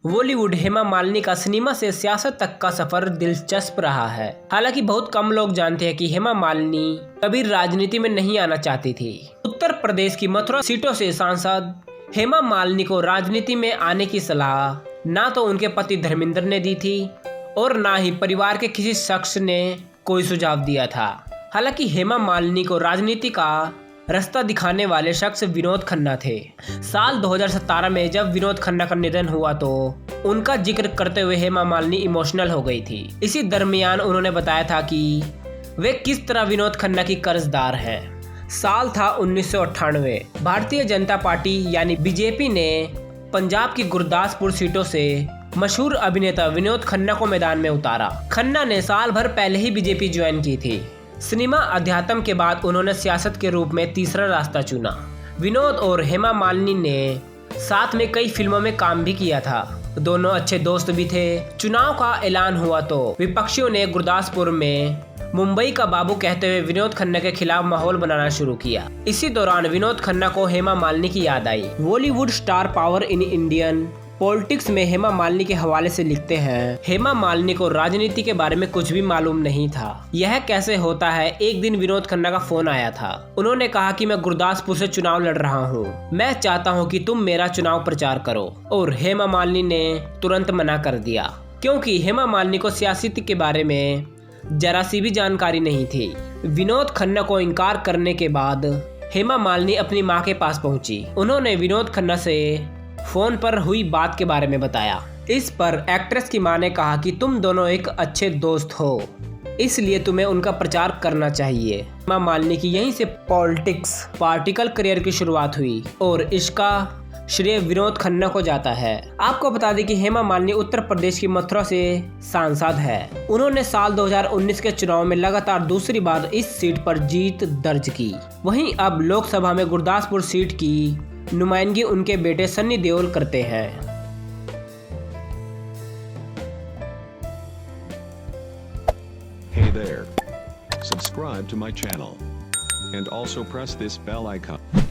बॉलीवुड हेमा मालिनी का सिनेमा से सियासत तक का सफर दिलचस्प रहा है। हालांकि बहुत कम लोग जानते हैं कि हेमा मालिनी कभी राजनीति में नहीं आना चाहती थी। उत्तर प्रदेश की मथुरा सीटों से सांसद हेमा मालिनी को राजनीति में आने की सलाह ना तो उनके पति धर्मेंद्र ने दी थी और ना ही परिवार के किसी शख्स ने कोई सुझाव दिया था। हालांकि हेमा मालिनी को राजनीति का रास्ता दिखाने वाले शख्स विनोद खन्ना थे। साल 2017 में जब विनोद खन्ना का निधन हुआ तो उनका जिक्र करते हुए हेमा मालिनी इमोशनल हो गई थी। इसी दरमियान उन्होंने बताया था कि वे किस तरह विनोद खन्ना की कर्जदार हैं। साल था 1998। भारतीय जनता पार्टी यानी बीजेपी ने पंजाब की गुरदासपुर सीटों से मशहूर अभिनेता विनोद खन्ना को मैदान में उतारा। खन्ना ने साल भर पहले ही बीजेपी ज्वाइन की थी। सिनेमा अध्यात्म के बाद उन्होंने सियासत के रूप में तीसरा रास्ता चुना। विनोद और हेमा मालिनी ने साथ में कई फिल्मों में काम भी किया था। दोनों अच्छे दोस्त भी थे। चुनाव का ऐलान हुआ तो विपक्षियों ने गुरदासपुर में मुंबई का बाबू कहते हुए विनोद खन्ना के खिलाफ माहौल बनाना शुरू किया। इसी दौरान विनोद खन्ना को हेमा मालिनी की याद आई। Bollywood star power in Indian politics में हेमा मालिनी के हवाले से लिखते हैं, हेमा मालिनी को राजनीति के बारे में कुछ भी मालूम नहीं था। यह कैसे होता है, एक दिन विनोद खन्ना का फोन आया था। उन्होंने कहा कि मैं गुरदासपुर से चुनाव लड़ रहा हूँ, मैं चाहता हूँ कि तुम मेरा चुनाव प्रचार करो। और हेमा मालिनी ने तुरंत मना कर दिया, क्योंकि हेमा मालिनी को सियासत के बारे में जरा सी भी जानकारी नहीं थी। विनोद खन्ना को इनकार करने के बाद हेमा मालिनी अपनी माँ के पास पहुंची। उन्होंने विनोद खन्ना से फोन पर हुई बात के बारे में बताया। इस पर एक्ट्रेस की मां ने कहा कि तुम दोनों एक अच्छे दोस्त हो, इसलिए तुम्हें उनका प्रचार करना चाहिए। हेमा मालिनी की यहीं से पॉलिटिक्स पार्टिकल करियर की शुरुआत हुई और इसका श्रेय विनोद खन्ना को जाता है। आपको बता दें कि हेमा मालिनी उत्तर प्रदेश की मथुरा से सांसद है। उन्होंने साल 2019 के चुनाव में लगातार दूसरी बार इस सीट पर जीत दर्ज की। वहीं अब लोकसभा में गुरदासपुर सीट की नुमाइंदगी उनके बेटे सन्नी देओल करते हैं। Hey there. Subscribe to my channel and also press this bell icon.